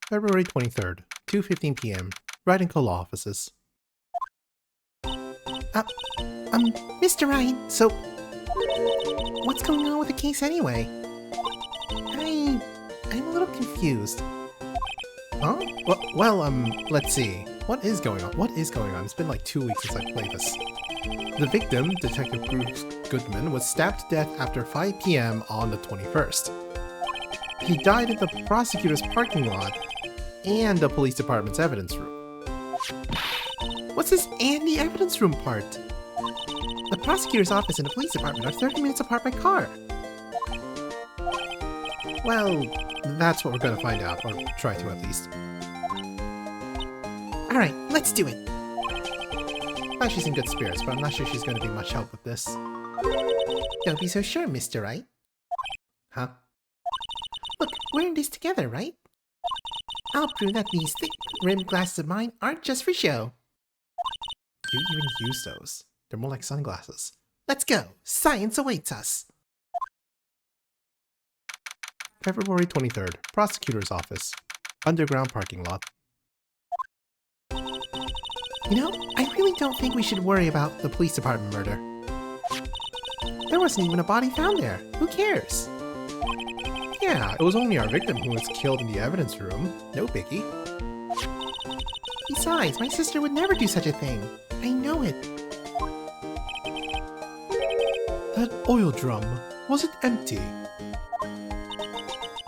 February 23rd, 2:15 p.m. Wright and Co. law offices. Uh, Mr. Wright, so what's going on with the case anyway? I'm a little confused. Huh? Well, let's see. What is going on? It's been like 2 weeks since I played this. The victim, Detective Bruce Goodman, was stabbed to death after 5 p.m. on the 21st. He died in the prosecutor's parking lot and the police department's evidence room. What's this and the evidence room part? The prosecutor's office and the police department are 30 minutes apart by car. Well, that's what we're gonna find out, or try to at least. Alright, let's do it. Well, she's in good spirits, but I'm not sure she's gonna be much help with this. Don't be so sure, Mr. Wright. Huh? Look, we're in this together, right? I'll prove that these thick-rimmed glasses of mine aren't just for show. Do you even use those? They're more like sunglasses. Let's go! Science awaits us! February 23rd, Prosecutor's Office. Underground parking lot. You know, I really don't think we should worry about the police department murder. There wasn't even a body found there. Who cares? Yeah, it was only our victim who was killed in the evidence room. No biggie. Besides, my sister would never do such a thing. I know it. That oil drum, was it empty?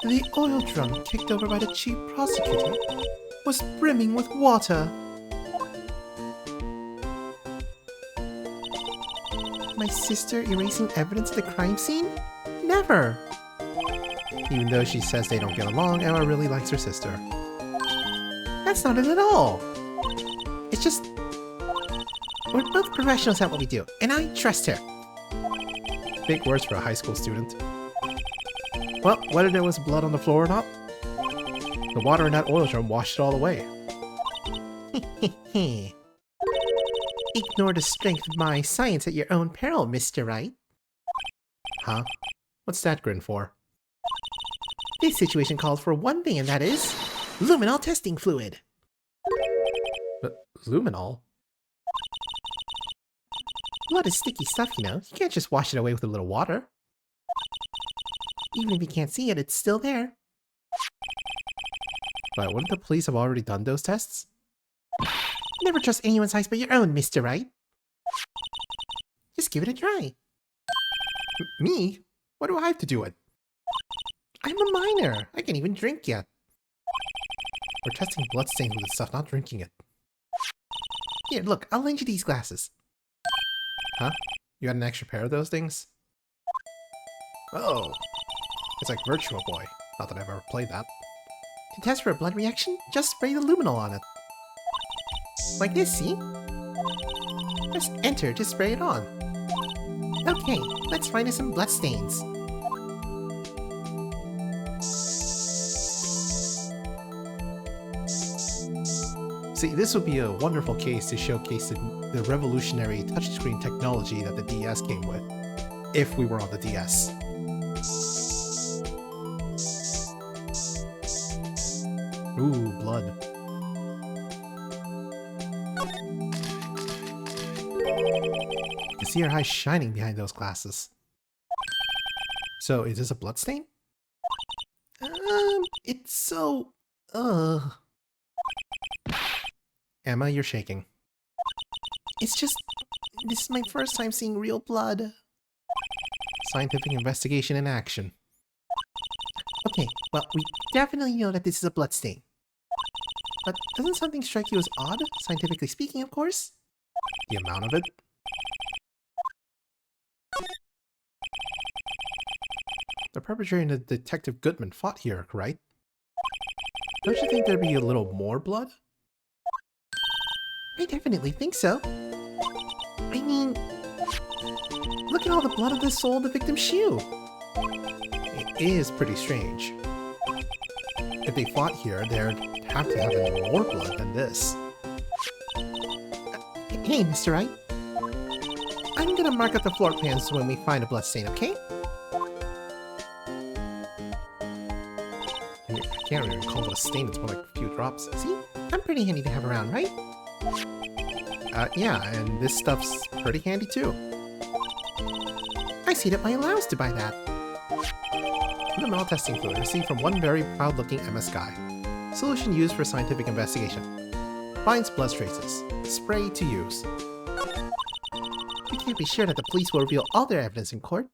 The oil drum kicked over by the chief prosecutor was brimming with water. My sister erasing evidence of the crime scene? Never! Even though she says they don't get along, Emma really likes her sister. That's not it at all. It's just... we're both professionals at what we do, and I trust her. Big words for a high school student. Well, whether there was blood on the floor or not, the water in that oil drum washed it all away. Ignore the strength of my science at your own peril, Mr. Wright. Huh? What's that grin for? This situation calls for one thing, and that is... luminol testing fluid. Luminol? Blood is sticky stuff, you know. You can't just wash it away with a little water. Even if you can't see it, it's still there. But wouldn't the police have already done those tests? Never trust anyone's eyes but your own, Mr. Wright. Just give it a try. Me? What do I have to do it? I'm a minor. I can't even drink yet. We're testing bloodstains with this stuff, not drinking it. Here, look, I'll lend you these glasses. Huh? You got an extra pair of those things? Oh. It's like Virtua Boy. Not that I've ever played that. To test for a blood reaction, just spray the luminol on it. Like this, see? Press enter to spray it on. Okay, let's find us some bloodstains. See, this would be a wonderful case to showcase the revolutionary touchscreen technology that the DS came with, if we were on the DS. Ooh, blood. You can see her eyes shining behind those glasses. So, is this a bloodstain? It's so... Emma, you're shaking. It's just... this is my first time seeing real blood. Scientific investigation in action. Okay, well, we definitely know that this is a bloodstain. But doesn't something strike you as odd, scientifically speaking, of course? The amount of it? The perpetrator and the Detective Goodman fought here, right? Don't you think there'd be a little more blood? I definitely think so. I mean, look at all the blood of the sole of the victim's shoe. It is pretty strange. If they fought here, there'd have to have been more blood than this. Hey, Mr. Wright. I'm gonna mark up the floor plans when we find a bloodstain, okay? I can't even call it a stain, it's more like a few drops. See? I'm pretty handy to have around, right? Yeah, and this stuff's pretty handy too. I see that my allowance to buy that. Fundamental testing fluid received from one very proud-looking MS guy. Solution used for scientific investigation. Finds blood traces. Spray to use. We can't be sure that the police will reveal all their evidence in court.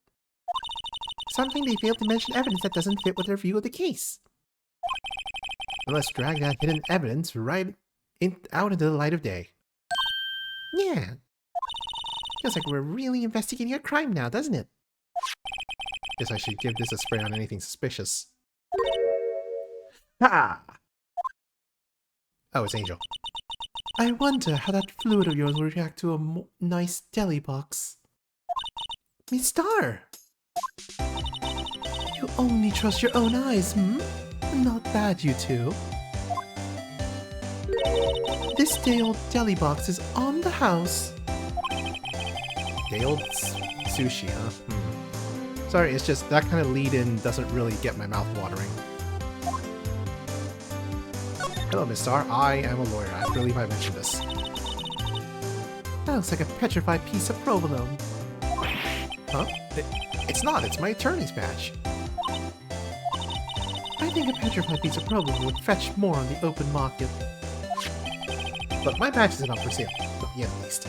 Something they failed to mention evidence that doesn't fit with their view of the case. Well, let's drag that hidden evidence out into the light of day. Yeah. Feels like we're really investigating a crime now, doesn't it? Guess I should give this a spray on anything suspicious. Ha! Oh, it's Angel. I wonder how that fluid of yours will react to a nice deli box. Miss Star! You only trust your own eyes, hmm? Not bad, you two. This day-old deli box is on the house. Day-old sushi, huh? Sorry, it's just that kind of lead-in doesn't really get my mouth watering. Hello, Miss Star. I am a lawyer. I believe I mentioned this. That looks like a petrified piece of provolone. Huh? It's not. It's my attorney's badge. I think a petrified piece of provolone would fetch more on the open market. But my badge isn't up for sale. Not yet, at least.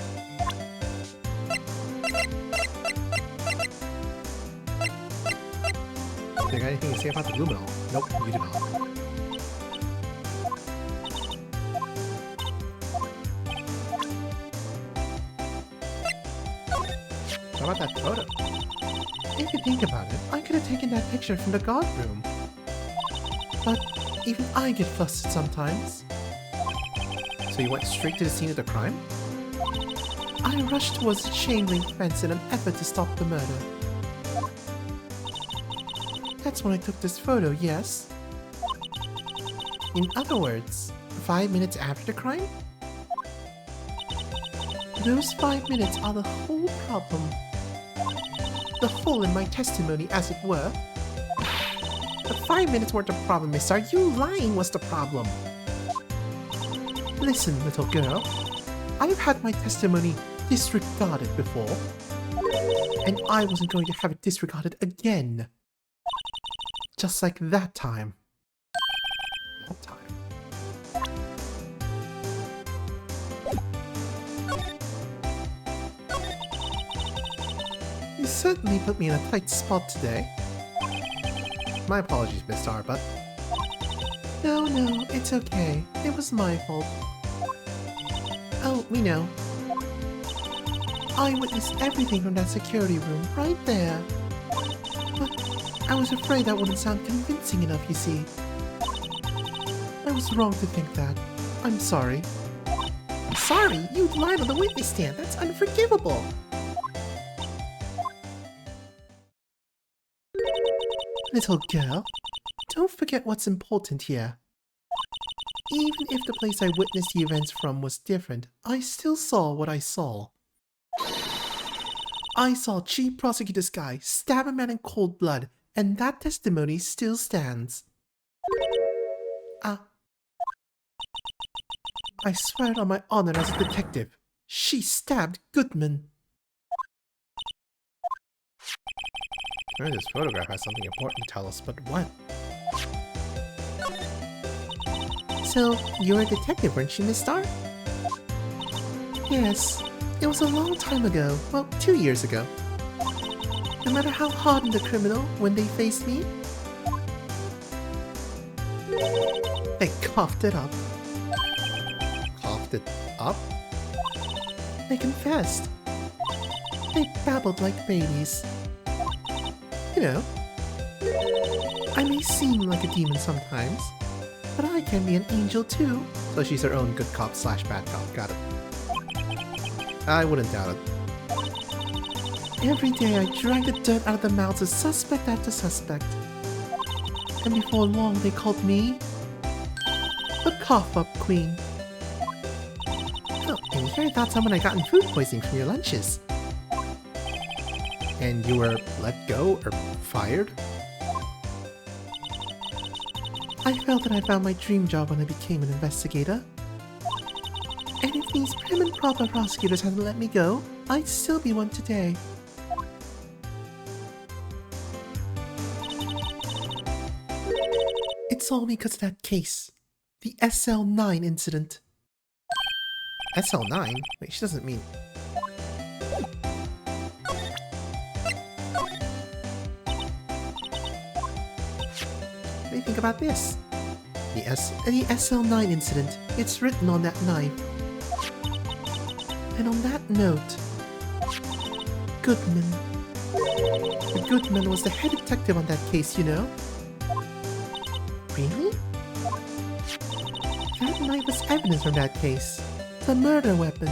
You got anything to say about the luminol? Nope, you do not. How about that photo? If you think about it, I could have taken that picture from the guard room. But even I get flustered sometimes. So you went straight to the scene of the crime? I rushed towards the chain link fence in an effort to stop the murder. That's when I took this photo, yes? In other words, 5 minutes after the crime? Those 5 minutes are the whole problem. The hole in my testimony, as it were. The 5 minutes weren't the problem, Miss Star. You lying was the problem. Listen, little girl. I've had my testimony disregarded before. And I wasn't going to have it disregarded again. Just like that time. What time? You certainly put me in a tight spot today. My apologies, Miss Star, but... No, it's okay. It was my fault. Oh, we know. I witnessed everything from that security room right there. But I was afraid that wouldn't sound convincing enough, you see. I was wrong to think that. I'm sorry. Sorry? You lied on the witness stand. That's unforgivable. Little girl, don't forget what's important here. Even if the place I witnessed the events from was different, I still saw what I saw. I saw Chief Prosecutor's guy stab a man in cold blood, and that testimony still stands. I swear it on my honor as a detective. She stabbed Goodman. This photograph has something important to tell us, but what? So, you're a detective, weren't you, Miss Star? Yes. It was a long time ago. Well, 2 years ago. No matter how hardened the criminal, when they faced me, they coughed it up. Coughed it up? They confessed. They babbled like babies. You know, I may seem like a demon sometimes, but I can be an angel too. So she's her own good cop / bad cop. Got it. I wouldn't doubt it. Every day I drag the dirt out of the mouths of suspect after suspect. And before long they called me the cough-up queen. Oh, and here I thought someone had gotten food poisoning from your lunches. And you were let go or fired? I felt that I found my dream job when I became an investigator. And if these prim and proper prosecutors hadn't let me go, I'd still be one today. It's all because of that case. The SL9 incident. SL9? Wait, she doesn't mean... What do you think about this? The SL9 incident. It's written on that knife. And on that note... Goodman. The Goodman was the head detective on that case, you know? Really? That knife was evidence from that case. The murder weapon.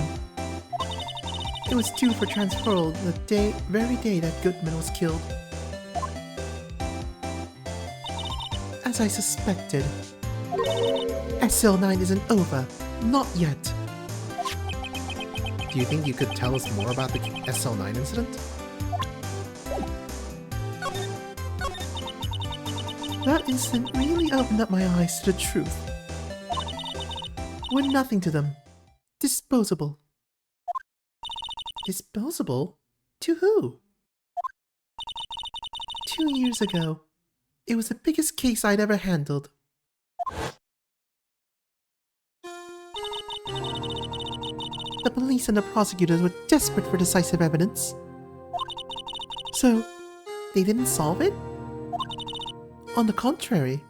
It was due for transferal the very day that Goodman was killed. As I suspected. SL9 isn't over. Not yet. Do you think you could tell us more about the SL9 incident? That incident really opened up my eyes to the truth. We're nothing to them. Disposable. Disposable? To who? 2 years ago. It was the biggest case I'd ever handled. The police and the prosecutors were desperate for decisive evidence. So, they didn't solve it? On the contrary,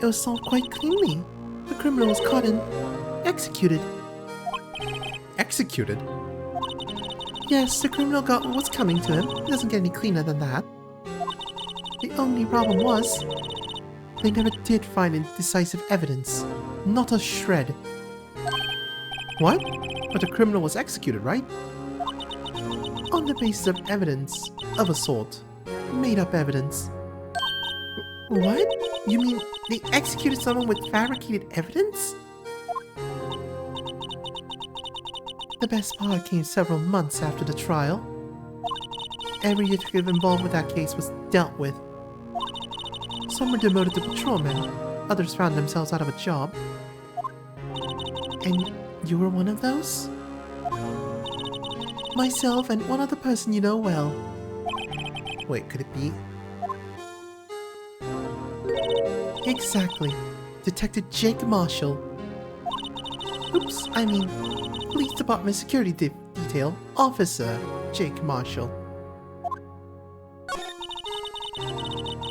it was solved quite cleanly. The criminal was caught and executed. Executed? Yes, the criminal got what was coming to him. It doesn't get any cleaner than that. The only problem was, they never did find any decisive evidence. Not a shred. What? But the criminal was executed, right? On the basis of evidence of a sort. Made up evidence. What? You mean they executed someone with fabricated evidence? The best part came several months after the trial. Every detective involved with that case was dealt with. Some were demoted to patrolmen, others found themselves out of a job. And you were one of those? Myself and one other person you know well. Wait, could it be? Exactly. Detective Jake Marshall. Oops, I mean, Police Department Security Detail Officer Jake Marshall.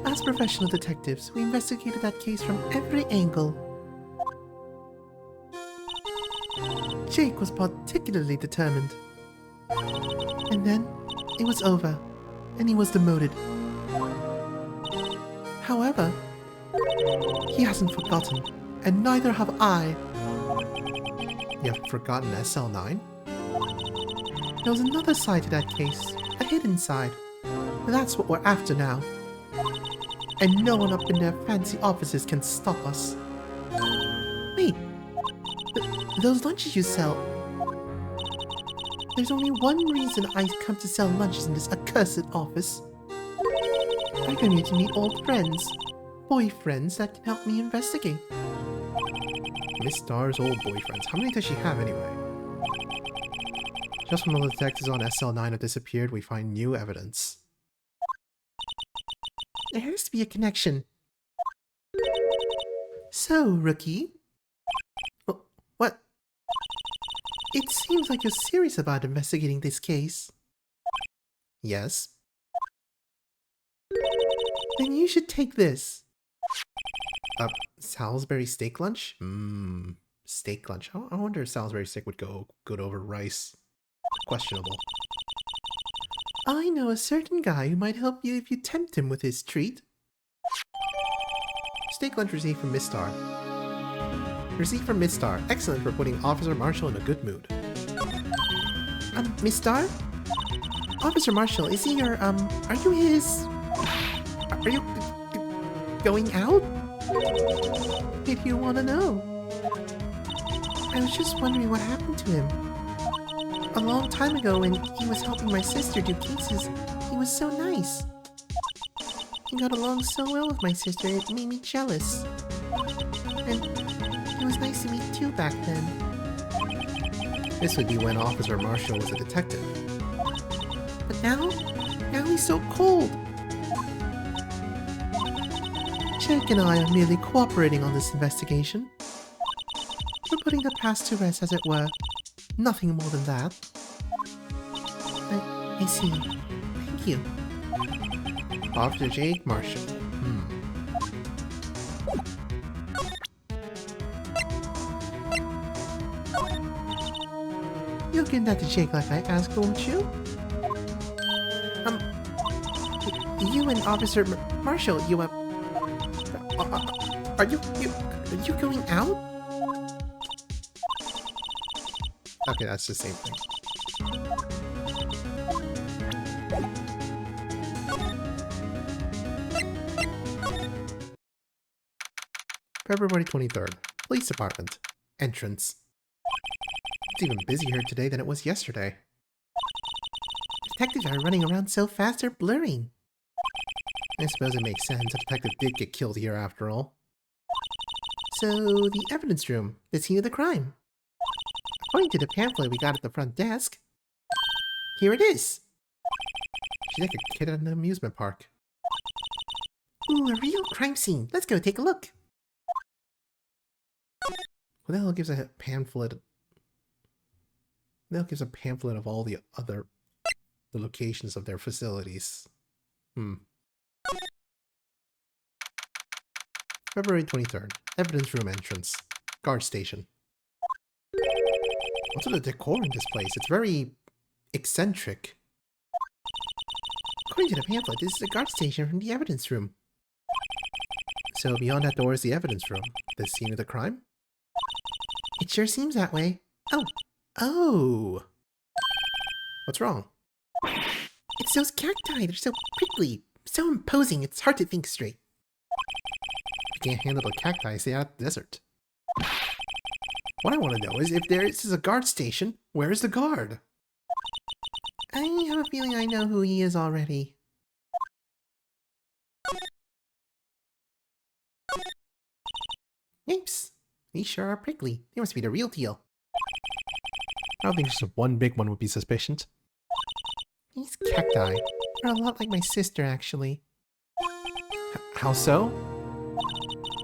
As professional detectives, we investigated that case from every angle. Jake was particularly determined. And then, it was over, and he was demoted. However, he hasn't forgotten, and neither have I. You have forgotten SL9? There was another side to that case, a hidden side. But that's what we're after now. And no one up in their fancy offices can stop us. Wait, those lunches you sell... There's only one reason I come to sell lunches in this accursed office. I come here to meet old friends. Boyfriends that can help me investigate. Miss Star's old boyfriends. How many does she have anyway? Just when all the detectives on SL9 have disappeared, we find new evidence. There has to be a connection. So, rookie. What? It seems like you're serious about investigating this case. Yes. Then you should take this. Salisbury steak lunch? Steak lunch. I wonder if Salisbury steak would go good over rice. Questionable. I know a certain guy who might help you if you tempt him with his treat. Steak lunch received from Miss Star. Received from Miss Star. Excellent for putting Officer Marshall in a good mood. Miss Star? Officer Marshall, is he your, are you his... Are you... going out? If you want to know. I was just wondering what happened to him. A long time ago when he was helping my sister do cases, he was so nice. You got along so well with my sister, it made me jealous. And it was nice to meet you back then. This would be when Officer Marshall was a detective. But now he's so cold. Jake and I are merely cooperating on this investigation. We're putting the past to rest, as it were. Nothing more than that. I see. Thank you. Officer Jake Marshall. You'll give that to Jake like I asked, won't you? You and Officer Marshall, you, are you going out? Okay, that's the same thing. February 23rd. Police Department. Entrance. It's even busier today than it was yesterday. Detectives are running around so fast they're blurring. I suppose it makes sense. A detective did get killed here after all. So, the evidence room, the scene of the crime. According to the pamphlet we got at the front desk, here it is. She's like a kid at an amusement park. Ooh, a real crime scene. Let's go take a look. Who the hell gives a pamphlet? Who the hell gives a pamphlet of all the locations of their facilities? February 23rd. Evidence room entrance. Guard station. What's with the decor in this place? It's very eccentric. According to the pamphlet, this is a guard station from the evidence room. So beyond that door is the evidence room. The scene of the crime? It sure seems that way. Oh! What's wrong? It's those cacti. They're so prickly, so imposing, it's hard to think straight. If you can't handle the cacti, stay out of the desert. What I want to know is, if this is a guard station, where is the guard? I have a feeling I know who he is already. Yipes. These sure are prickly. They must be the real deal. I don't think just one big one would be suspicious. These cacti are a lot like my sister, actually. How so?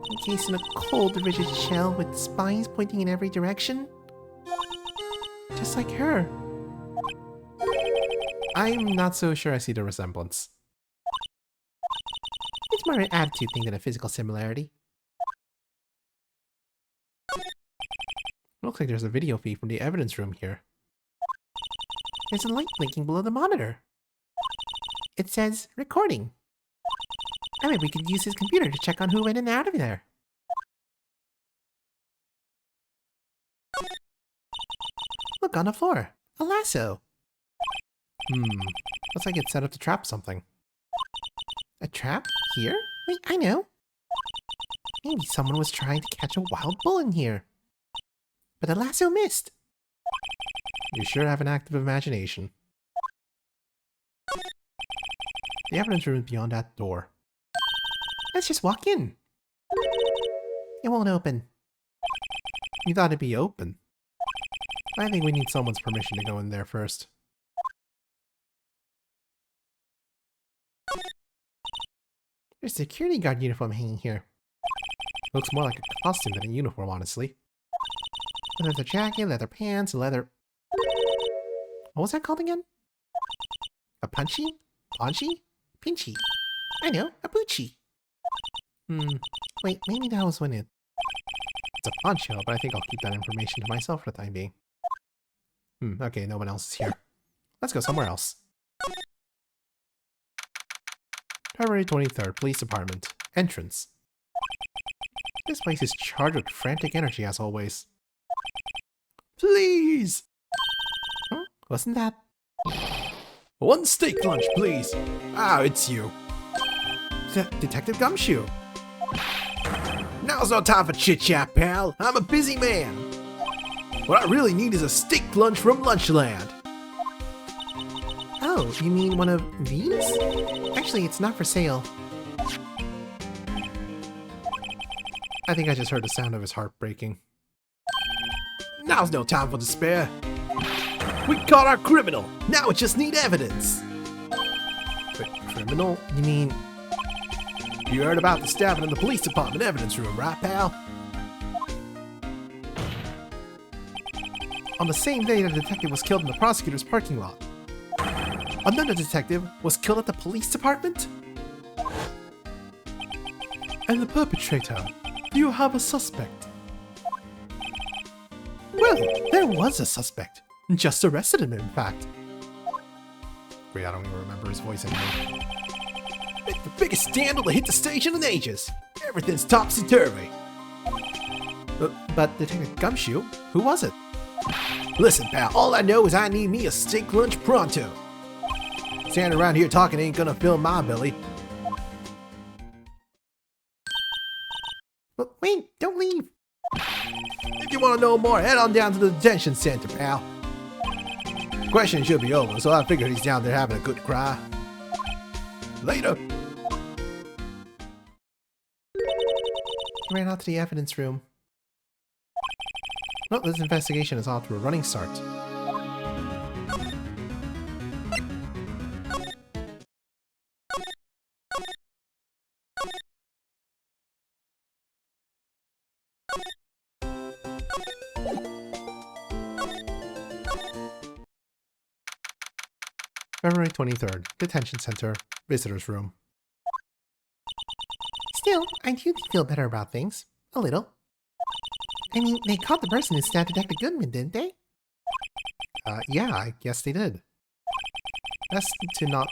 Encased in a cold, rigid shell with spines pointing in every direction. Just like her. I'm not so sure I see the resemblance. It's more an attitude thing than a physical similarity. Looks like there's a video feed from the evidence room here. There's a light blinking below the monitor. It says, recording. I mean, we could use his computer to check on who went in and out of there. Look on the floor. A lasso. Looks like it's set up to trap something. A trap? Here? Wait, I know. Maybe someone was trying to catch a wild bull in here. But the lasso missed. You sure have an active imagination. The evidence room is beyond that door. Let's just walk in. It won't open. You thought it'd be open. I think we need someone's permission to go in there first. There's a security guard uniform hanging here. Looks more like a costume than a uniform, honestly. A leather jacket, leather pants, leather... What was that called again? A punchy? Paunchy? Pinchy? I know, a poochie. Wait, maybe that was when it... It's a poncho, but I think I'll keep that information to myself for the time being. Okay, no one else is here. Let's go somewhere else. February 23rd, Police Department. Entrance. This place is charged with frantic energy as always. Please! Huh? Wasn't that... One steak lunch, please. Ah, it's you. Detective Gumshoe! Now's no time for chit-chat, pal. I'm a busy man. What I really need is a steak lunch from Lunchland. Oh, you mean one of these? Actually, it's not for sale. I think I just heard the sound of his heart breaking. Now's no time for despair. We caught our criminal. Now we just need evidence. Wait, criminal? You mean... You heard about the stabbing in the police department evidence room, right, pal? On the same day the detective was killed in the prosecutor's parking lot, another detective was killed at the police department? And the perpetrator? Do you have a suspect? Well, there was a suspect. Just arrested him, in fact. Wait, I don't even remember his voice anymore. It's the biggest scandal to hit the station in ages. Everything's topsy-turvy. But Detective Gumshoe, who was it? Listen, pal, all I know is I need me a steak lunch pronto. Standing around here talking ain't gonna fill my belly. But wait, don't leave. If you want to know more, head on down to the detention center, pal. Question should be over, so I figured he's down there having a good cry. Later. He ran out to the evidence room. Well, this investigation is off to a running start. February 23rd, Detention Center, Visitors Room. Still, I do feel better about things. A little. I mean, they caught the person who stabbed Detective Goodman, didn't they? Yeah, I guess they did. Best to not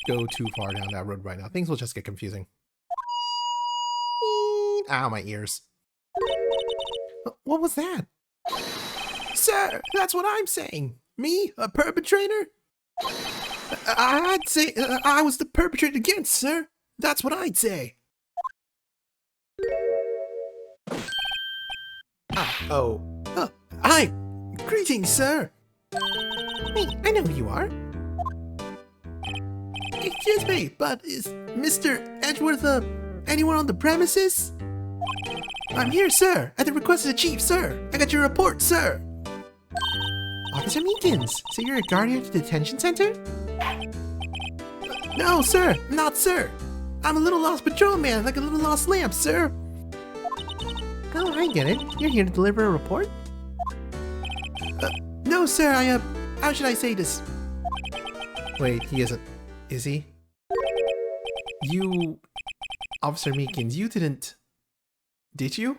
go too far down that road right now. Things will just get confusing. Ow, my ears. What was that? Sir, that's what I'm saying. Me, a perpetrator? I'd say I was the perpetrator against, sir. That's what I'd say. Greetings, sir. Wait, I know who you are. Excuse me, but is Mr. Edgeworth, anyone on the premises? I'm here, sir, at the request of the chief, sir. I got your report, sir. Officer Meekins, so you're a guardian at the detention center? No, sir, not sir. I'm a little lost patrolman, like a little lost lamp, sir. Oh, I get it. You're here to deliver a report? No, sir, how should I say this? Wait, he isn't. Is he? You... Officer Meekins, you didn't... Did you?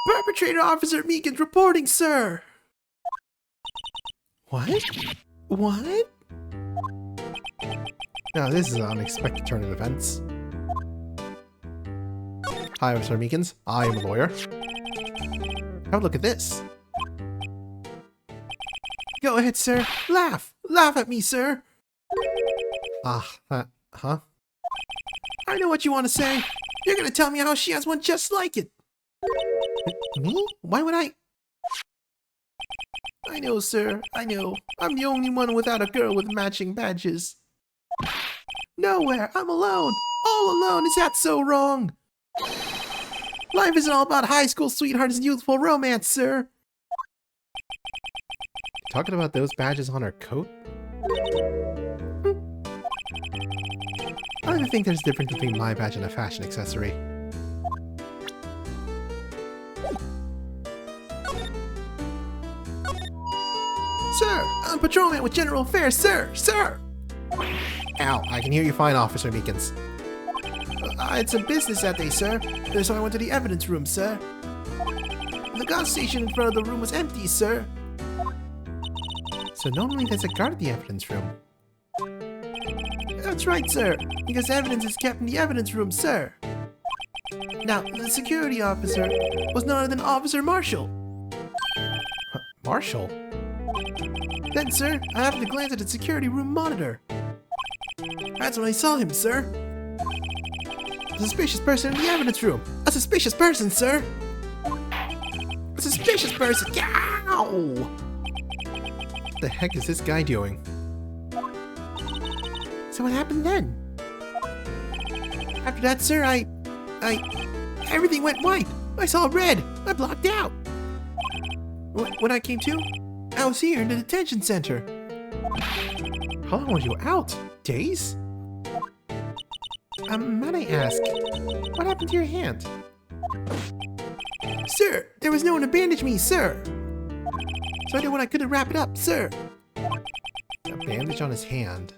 Perpetrator Officer Meekins reporting, sir! What? What? Now, this is an unexpected turn of events. Hi, Officer Meekins. I am a lawyer. Have a look at this. Go ahead, sir. Laugh! Laugh at me, sir! Huh? I know what you want to say. You're gonna tell me how she has one just like it. Me? Why would I? I know, sir. I know. I'm the only one without a girl with matching badges. Nowhere. I'm alone. All alone. Is that so wrong? Life isn't all about high school sweethearts and youthful romance, sir. Talking about those badges on her coat? I think there's a difference between my badge and a fashion accessory. Sir, I'm patrolman with General Affairs, sir! Sir! Ow, I can hear you fine, Officer Meekins. I had some business that day, sir. So I went to the evidence room, sir. The gas station in front of the room was empty, sir. So normally there's a guard at the evidence room. That's right, sir. Because evidence is kept in the evidence room, sir. Now, the security officer was none other than Officer Marshall. Marshall? Then, sir, I happened to glance at the security room monitor. That's when I saw him, sir. A suspicious person in the evidence room. A suspicious person, sir. A suspicious person. Ow! What the heck is this guy doing? So what happened then? After that, sir, I Everything went white. I saw red. I blocked out. When I came to, I was here in the detention center. How long were you out? Days? Might I ask, what happened to your hand? Sir, there was no one to bandage me, sir. So I did what I could to wrap it up, sir. A bandage on his hand.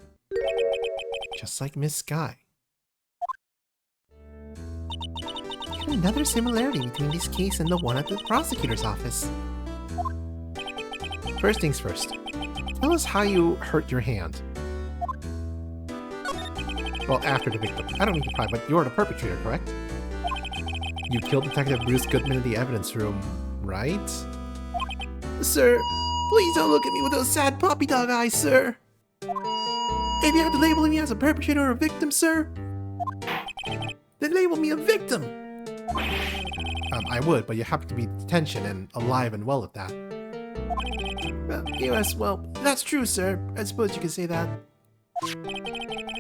Just like Miss Sky. Yet another similarity between this case and the one at the prosecutor's office. First things first. Tell us how you hurt your hand. Well, after the victim. I don't mean to pry, but you're the perpetrator, correct? You killed Detective Bruce Goodman in the evidence room, right? Sir, please don't look at me with those sad puppy dog eyes, sir. If you have to label me as a perpetrator or a victim, sir, then label me a victim. I would, but you happen to be in detention and alive and well at that. Yes, well, that's true, sir. I suppose you could say that.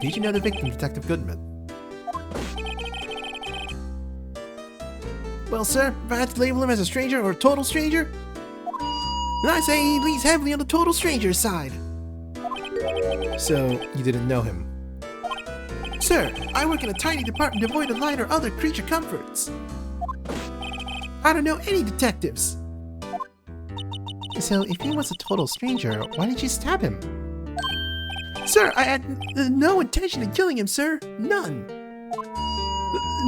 Did you know the victim, Detective Goodman? Well, sir, if I had to label him as a stranger or a total stranger, then I say he leans heavily on the total stranger's side. So, you didn't know him? Sir, I work in a tiny department devoid of light or other creature comforts. I don't know any detectives. So if he was a total stranger, why did you stab him? Sir, I had no intention of killing him, sir. None.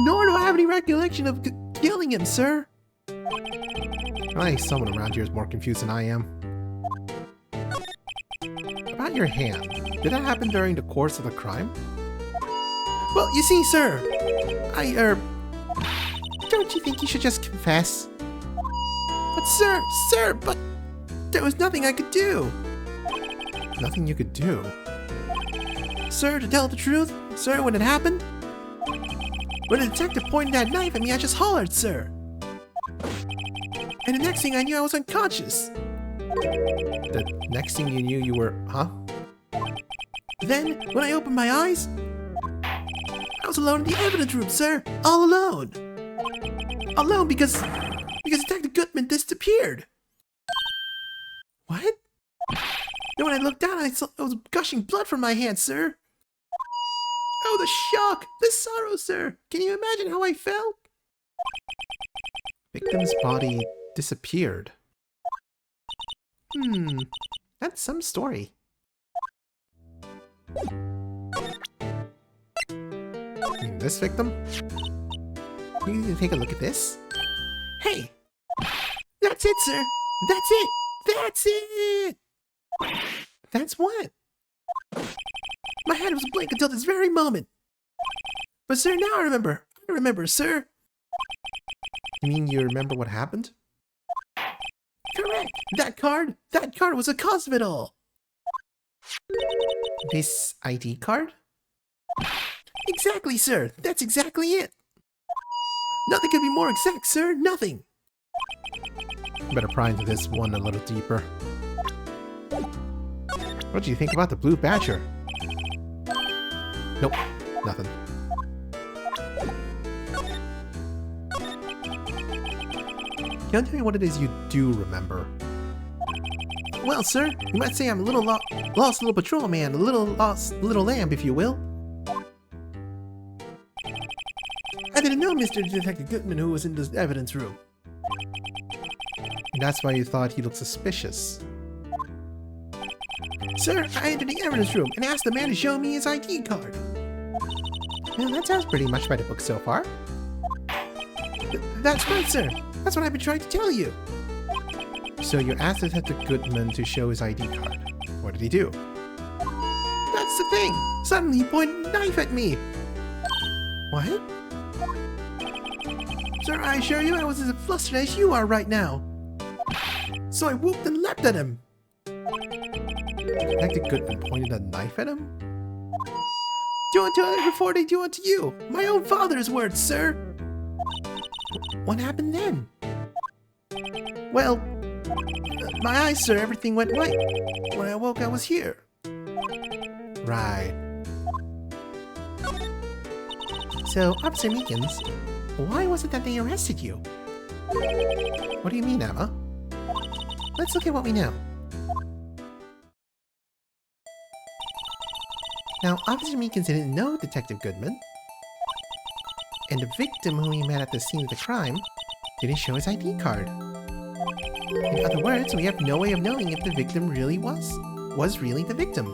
Nor do I have any recollection of killing him, sir. I think someone around here is more confused than I am. About your hand, did that happen during the course of the crime? Well, you see, sir, Don't you think you should just confess? But sir, but there was nothing I could do. Nothing you could do? Sir, to tell the truth, sir, when it happened, when the detective pointed that knife at me, I just hollered, sir. And the next thing I knew, I was unconscious. The next thing you knew, you were, huh? Then, when I opened my eyes, I was alone in the evidence room, sir. All alone. Alone because Detective Goodman disappeared. What? Then when I looked down, I was gushing blood from my hand, sir. Oh, the shock! The sorrow, sir! Can you imagine how I felt? Victim's body disappeared. That's some story. You mean this victim? You need to take a look at this. Hey! That's it, sir! That's it! That's it! That's what? My head was blank until this very moment. But sir, now I remember. I remember, sir. You mean you remember what happened? Correct! That card was the cause of it all. This ID card? Exactly, sir. That's exactly it. Nothing could be more exact, sir. Nothing. Better pry into this one a little deeper. What do you think about the blue badger? Nope, nothing. Can you tell me what it is you do remember? Well, sir, you might say I'm a little lost little patrolman, a little lost little lamb, if you will. I didn't know Mr. Detective Goodman who was in the evidence room. And that's why you thought he looked suspicious. Sir, I entered the evidence room and asked the man to show me his ID card. Well, that sounds pretty much by the book so far. That's right, sir. That's what I've been trying to tell you. So you asked Detective Goodman to show his ID card. What did he do? That's the thing. Suddenly he pointed a knife at me. What? Sir, I assure you I was as flustered as you are right now. So I whooped and leapt at him. Detective Goodman pointed a knife at him? Do unto others before they do unto you. My own father's words, sir. What happened then? Well, my eyes, sir, everything went white. When I awoke, I was here. Right. So, Officer Meekins, why was it that they arrested you? What do you mean, Emma? Let's look at what we know. Now, Officer Meekins didn't know Detective Goodman, and the victim who he met at the scene of the crime didn't show his ID card. In other words, we have no way of knowing if the victim really was really the victim.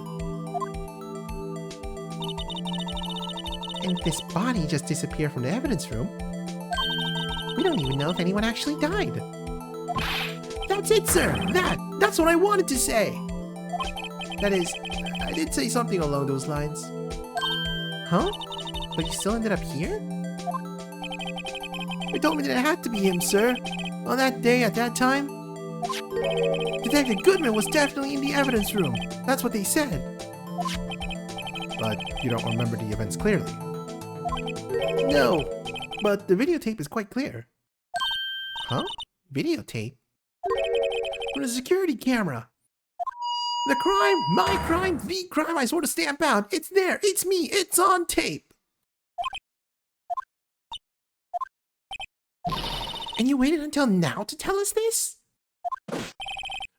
And this body just disappeared from the evidence room. We don't even know if anyone actually died. That's it, sir! That's what I wanted to say! That is, I did say something along those lines. Huh? But you still ended up here? They told me that it had to be him, sir. On that day, at that time, Detective Goodman was definitely in the evidence room. That's what they said. But you don't remember the events clearly. No, but the videotape is quite clear. Huh? Videotape? From the security camera. The crime, my crime, the crime I swore to stamp out. It's there. It's me. It's on tape. And you waited until now to tell us this?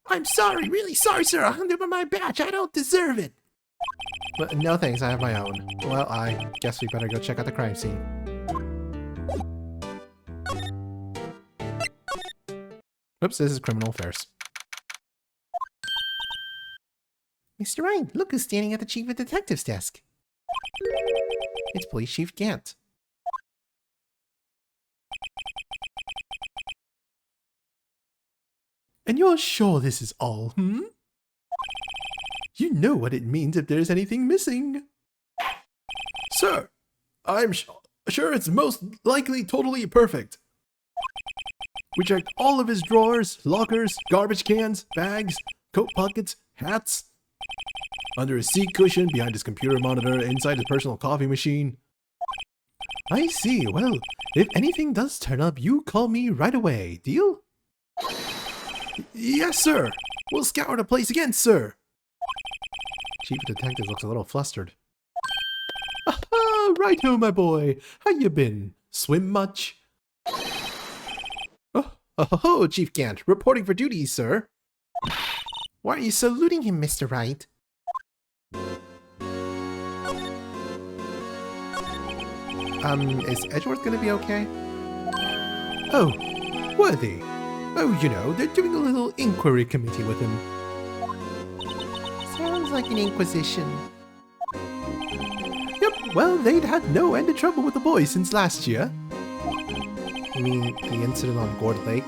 I'm sorry, really sorry, sir. I'll hand over my badge. I don't deserve it. But no thanks, I have my own. Well, I guess we better go check out the crime scene. Oops, this is criminal affairs. Mr. Wright, look who's standing at the Chief of Detectives desk. It's Police Chief Gant. And you're sure this is all, hmm? You know what it means if there's anything missing. Sir, I'm sure it's most likely totally perfect. We checked all of his drawers, lockers, garbage cans, bags, coat pockets, hats, under his seat cushion, behind his computer monitor, inside his personal coffee machine. I see. Well, if anything does turn up, you call me right away. Deal? Yes, sir. We'll scour the place again, sir. Chief of Detectives looks a little flustered. Aha! Righto, my boy. How you been? Swim much? Oh, Chief Gant. Reporting for duty, sir. Why are you saluting him, Mr. Wright? Is Edgeworth gonna be okay? Oh, were they? Oh, you know, they're doing a little inquiry committee with him. Sounds like an inquisition. Yep, well, they'd had no end of trouble with the boys since last year. You mean the incident on Gourd Lake?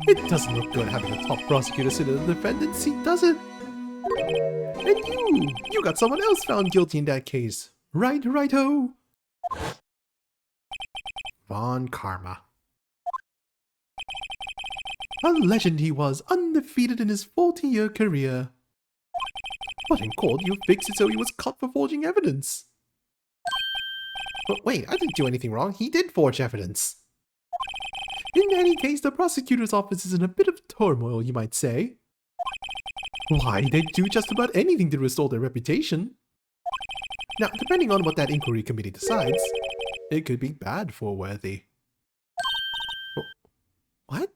It doesn't look good having a top prosecutor sit in the defendant's seat, does it? And you got someone else found guilty in that case. Righto. Von Karma. A legend he was, undefeated in his 40-year career. But in court, you fixed it so he was caught for forging evidence. But wait, I didn't do anything wrong. He did forge evidence. In any case, the prosecutor's office is in a bit of turmoil, you might say. Why, they'd do just about anything to restore their reputation. Now, depending on what that inquiry committee decides, it could be bad for Worthy. What?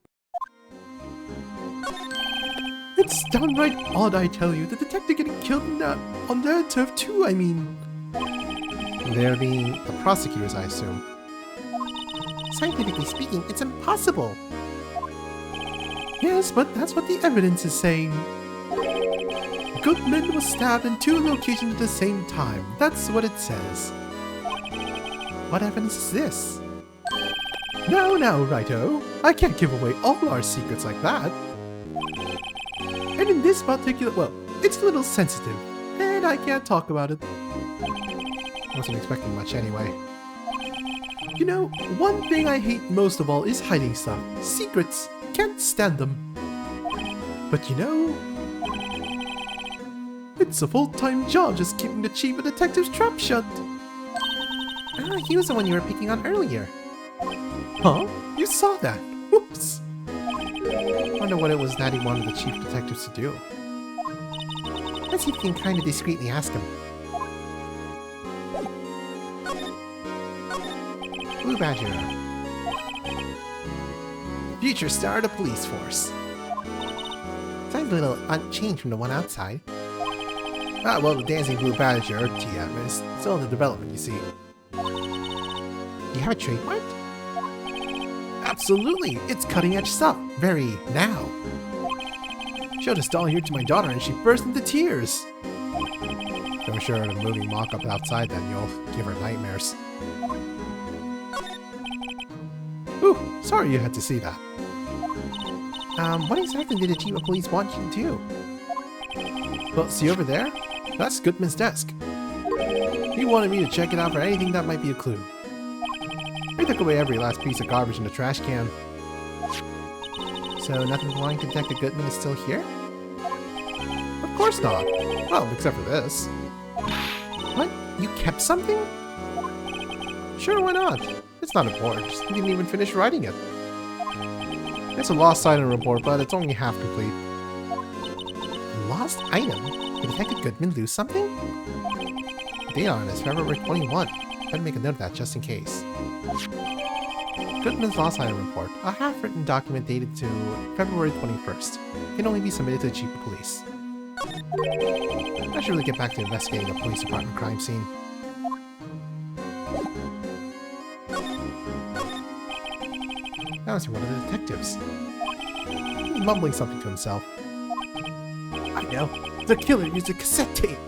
It's downright odd, I tell you. The detective getting killed on their turf too, I mean. They're the prosecutors, I assume. Scientifically speaking, it's impossible. Yes, but that's what the evidence is saying. Goodman was stabbed in 2 locations at the same time. That's what it says. What evidence is this? Now, Righto. I can't give away all our secrets like that. And in this particular, well, it's a little sensitive, and I can't talk about it. Wasn't expecting much anyway. You know, one thing I hate most of all is hiding stuff. Secrets. Can't stand them. But you know, it's a full-time job just keeping the chief of detectives' trap shut. Ah, he was the one you were picking on earlier. Huh? You saw that? Whoops. I wonder what it was that he wanted the chief detectives to do. Let's see if we can kind of discreetly ask him. Blue Badger. Future star of the police force. Sounds a little unchanged from the one outside. Ah, well, the Dancing Blue Badger, TM, is still in the development, you see. You have a trademark? Absolutely! It's cutting-edge stuff. Very now. Showed this doll here to my daughter and she burst into tears. Don't show her the moving mock-up outside, then you'll give her nightmares. Ooh, sorry you had to see that. What exactly did the chief of police want you to do? Well, see over there? That's Goodman's desk. He wanted me to check it out for anything that might be a clue. I took away every last piece of garbage in the trash can. So nothing belonging to Detective Goodman is still here? Of course not. Well, except for this. What? You kept something? Sure, why not? It's not important. Just didn't even finish writing it. It's a lost item report, but it's only half complete. A lost item? Did Detective Goodman lose something? The date on it is February 21. Better make a note of that just in case. Goodman's lost item report, a half-written document dated to February 21st, can only be submitted to the chief of police. I should really get back to investigating the police department crime scene. Now I see one of the detectives. He's mumbling something to himself. I know, the killer used a cassette tape!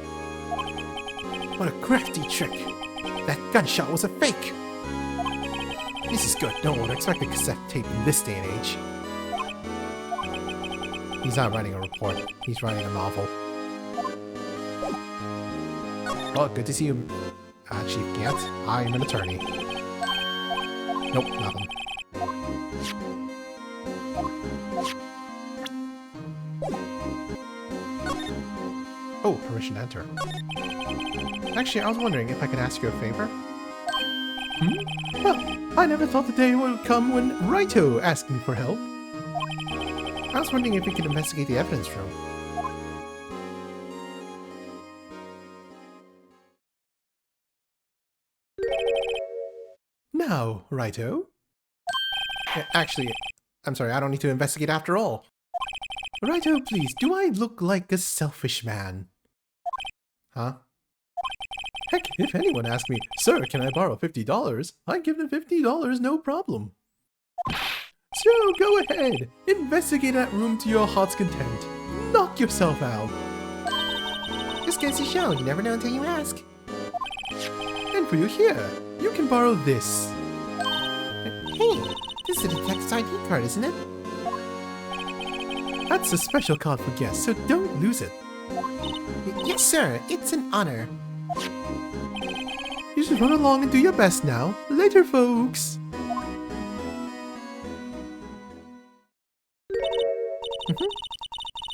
What a crafty trick! That gunshot was a fake! This is good. No one would expect a cassette tape in this day and age. He's not writing a report. He's writing a novel. Well, good to see you, Chief Gant. I am an attorney. Nope, nothing. Oh, permission to enter. Actually, I was wondering if I could ask you a favor. Hmm? Well, I never thought the day would come when Wright asked me for help. I was wondering if we could investigate the evidence room. Now, Wright-o? Actually, I'm sorry, I don't need to investigate after all. Wright-o, please, do I look like a selfish man? Huh? Heck, if anyone asked me, "Sir, can I borrow $50?" I'd give them $50, no problem. So, go ahead. Investigate that room to your heart's content. Knock yourself out. Just goes to show, you never know until you ask. And for you here, you can borrow this. Hey, this is a detective's ID card, isn't it? That's a special card for guests, so don't lose it. Yes, sir. It's an honor. You should run along and do your best now. Later, folks.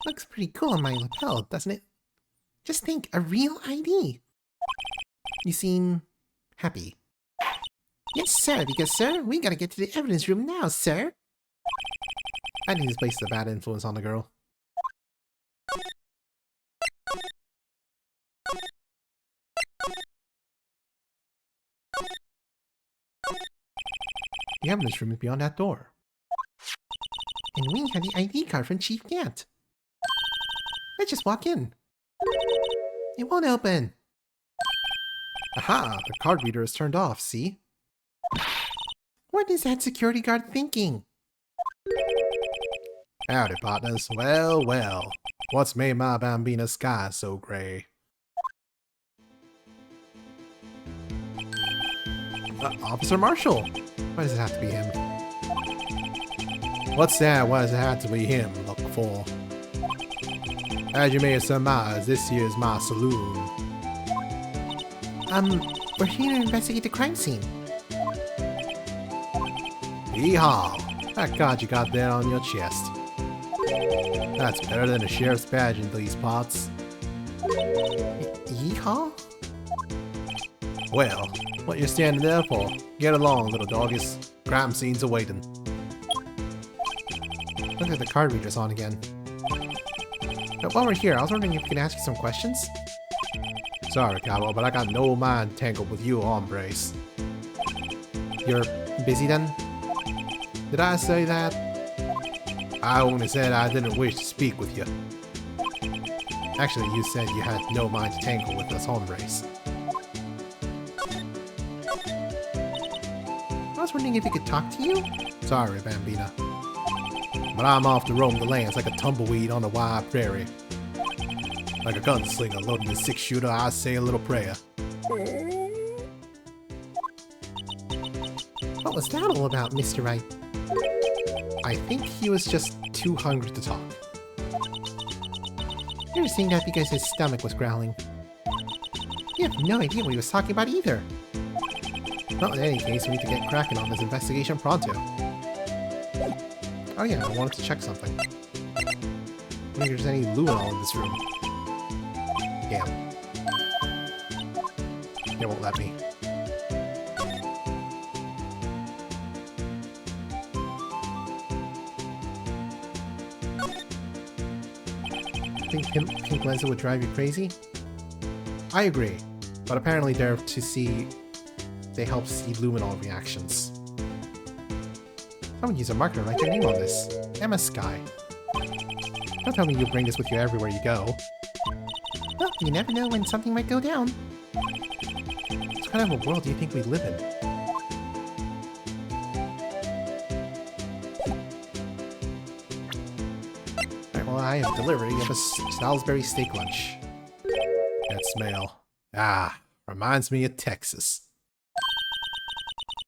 Looks pretty cool on my lapel, doesn't it? Just think, a real ID. You seem happy. Yes, sir, because, sir, we gotta get to the evidence room now, sir. I think this place is a bad influence on the girl. The evidence room is beyond that door. And we have the ID card from Chief Gant. Let's just walk in. It won't open. Aha! The card reader is turned off, see? What is that security guard thinking? Howdy, partners. Well, well. What's made my bambina sky so grey? Officer Marshall! Why does it have to be him? What's that? Why does it have to be him? Look for. As you may have surmised, this here is my saloon. We're here to investigate the crime scene. Yeehaw! That card you got there on your chest. That's better than a sheriff's badge in these parts. Yeehaw? Well, what you standing there for? Get along, little doggies. Crime scene's awaiting. Look at the card readers on again. But while we're here, I was wondering if we could ask you some questions? Sorry, Cabo, but I got no mind tangled with you hombres. You're busy then? Did I say that? I only said I didn't wish to speak with you. Actually, you said you had no mind to tangle with us hombres. I was wondering if he could talk to you? Sorry, Bambina. But I'm off to roam the lands like a tumbleweed on a wide prairie. Like a gunslinger loading a 6-shooter, I say a little prayer. What was that all about, Mr. Wright? I think he was just too hungry to talk. You were saying that because his stomach was growling. You have no idea what he was talking about either. Well, in any case, we need to get cracking on this investigation pronto. Oh yeah, I wanted to check something. I wonder if there's any luminol in this room. Damn. It won't let me. Think pink lenses would drive you crazy? I agree, but apparently they're to see... They help see luminol reactions. Someone use a marker to write your name on this. Emma Sky. Don't tell me you'll bring this with you everywhere you go. Well, you never know when something might go down. What kind of a world do you think we live in? Alright, well, I have delivery of a Salisbury steak lunch. That smell. Ah, reminds me of Texas.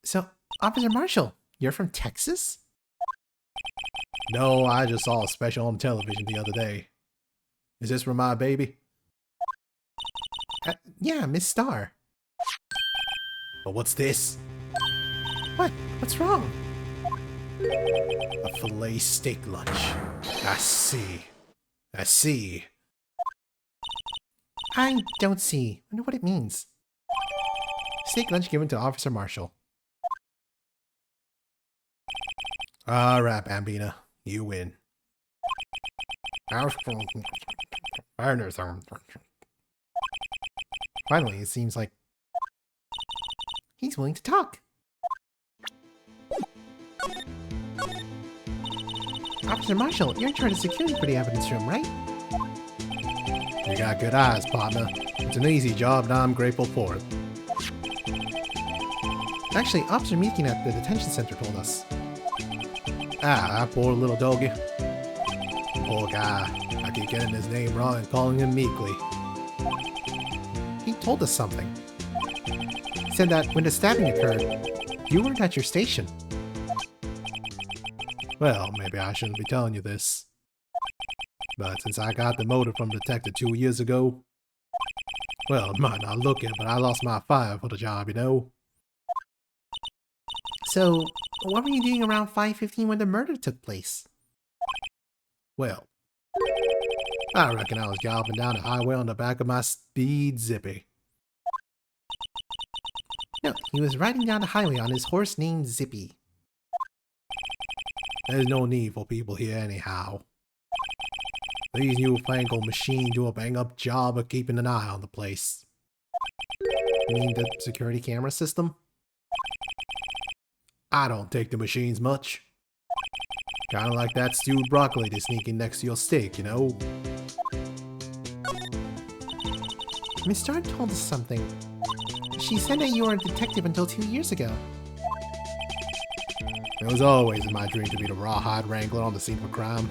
So, Officer Marshall, you're from Texas? No, I just saw a special on television the other day. Is this from my baby? Yeah, Miss Star. But what's this? What? What's wrong? A filet steak lunch. I see. I see. I don't see. I wonder what it means. Steak lunch given to Officer Marshall. Alright, Bambina. You win. Finally, it seems like he's willing to talk. Officer Marshall, you're in charge of security for the evidence room, right? You got good eyes, partner. It's an easy job and I'm grateful for it. Actually, Officer Meekin at the detention center told us. Ah, that poor little doggy. Poor guy. I keep getting his name wrong and calling him Meekly. He told us something. He said that when the stabbing occurred, you weren't at your station. Well, maybe I shouldn't be telling you this. But since I got demoted from detective 2 years ago, well, it might not look it, but I lost my fire for the job, you know? So, what were you doing around 5:15 when the murder took place? Well, I reckon I was galloping down the highway on the back of my speed zippy. No, he was riding down the highway on his horse named Zippy. There's no need for people here anyhow. These newfangled machines do a bang-up job of keeping an eye on the place. You mean the security camera system? I don't take the machines much. Kinda like that stewed broccoli that's sneaking next to your steak, you know? Miss Star told us something. She said that you were a detective until 2 years ago. It was always in my dream to be the rawhide wrangler on the scene of a crime.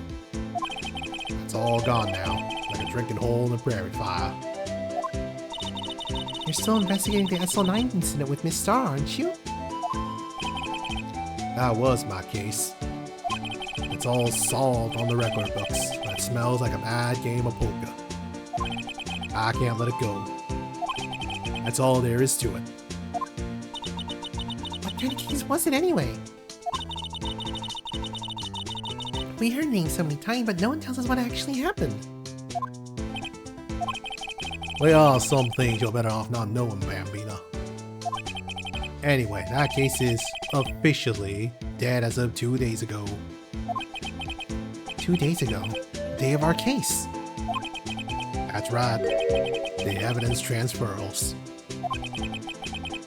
It's all gone now, like a drinking hole in a prairie fire. You're still investigating the SL9 incident with Miss Star, aren't you? That was my case. It's all solved on the record books, but it smells like a bad game of poker. I can't let it go. That's all there is to it. What kind of case was it anyway? We heard names so many times, but no one tells us what actually happened. There are some things you're better off not knowing, Bambina. Anyway, that case is officially dead as of 2 days ago. 2 days ago? Day of our case. That's right. The evidence transferals.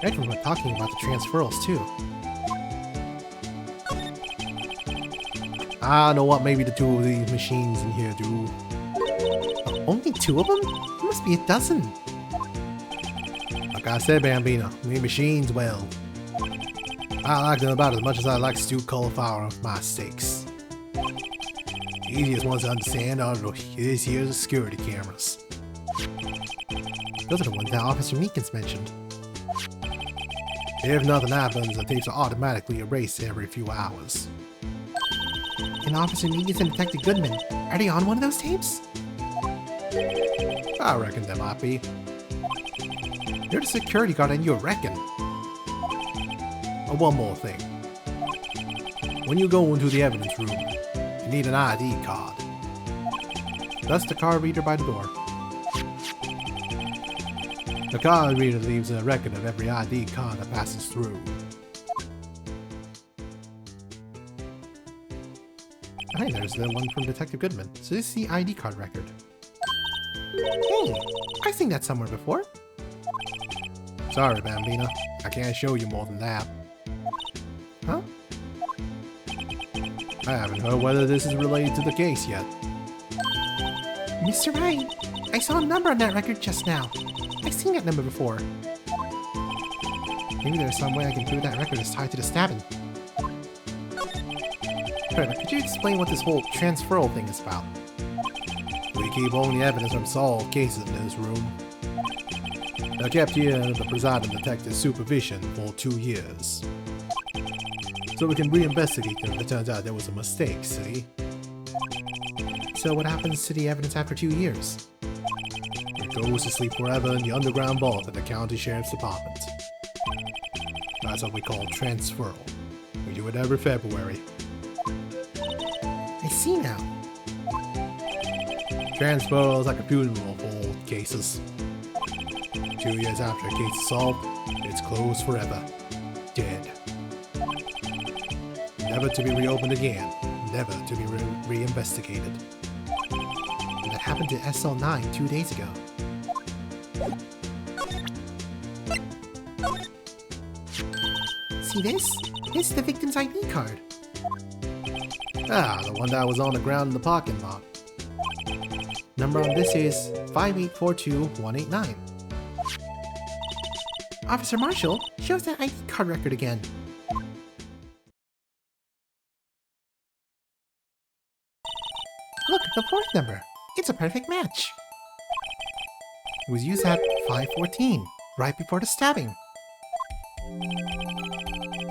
Everyone was talking about the transferals too. I know what maybe the two of these machines in here do. Only 2 of them? There must be a dozen. Like I said, Bambino, these machines, well, I like them about as much as I like stewed cauliflower with my steaks. The easiest ones to understand are these here security cameras. Those are the ones that Officer Meekins mentioned. If nothing happens, the tapes are automatically erased every few hours. And Officer Meekins and Detective Goodman, are they on one of those tapes? I reckon they might be. You're the security guard and you reckon. Oh, one more thing. When you go into the evidence room, you need an ID card. That's the card reader by the door. The card reader leaves a record of every ID card that passes through. Hey, there's the one from Detective Goodman. So this is the ID card record. Hey, I've seen that somewhere before. Sorry, Bambina. I can't show you more than that. Huh? I haven't heard whether this is related to the case yet. Mr. Wright, I saw a number on that record just now. I've seen that number before. Maybe there's some way I can prove that record is tied to the stabbing. But could you explain what this whole transferal thing is about? We keep only evidence from solved cases in this room. They're kept here under the presiding detective's supervision for 2 years. So we can reinvestigate them if it turns out there was a mistake, see? So what happens to the evidence after 2 years? It goes to sleep forever in the underground vault at the county sheriff's department. That's what we call transferal. We do it every February. I see now. Transferal is like a funeral for old cases. 2 years after a case is solved, it's closed forever. Dead. Never to be reopened again. Never to be reinvestigated. And that happened to SL9 2 days ago. See this? It's the victim's ID card. Ah, the one that was on the ground in the parking lot. Number on this is 5842189. Officer Marshall, show us that ID card record again. Look, the 4th number. It's a perfect match. It was used at 5:14, right before the stabbing.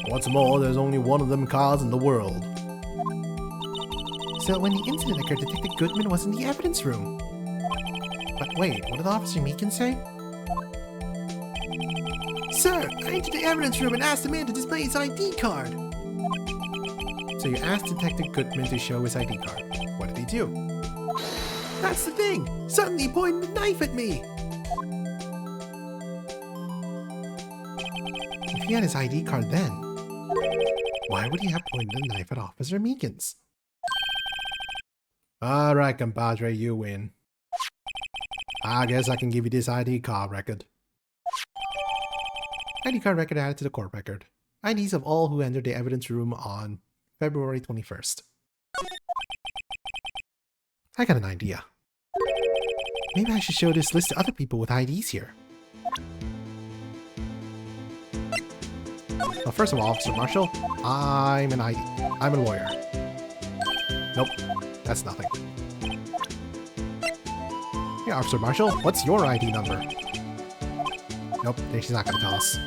What's more, there's only one of them cards in the world. So when the incident occurred, Detective Goodman was in the evidence room. But wait, what did Officer Meekins say? Sir, I entered the evidence room and asked the man to display his ID card. So you asked Detective Goodman to show his ID card. What did he do? That's the thing. Suddenly he pointed a knife at me. If he had his ID card then, why would he have pointed a knife at Officer Meekins? Alright, compadre, you win. I guess I can give you this ID card record. ID card record added to the court record. IDs of all who entered the evidence room on February 21st. I got an idea. Maybe I should show this list to other people with IDs here. Well, first of all, Officer Marshall, I'm a lawyer. Nope, that's nothing. Hey, Officer Marshall, what's your ID number? Nope, she's not gonna tell us.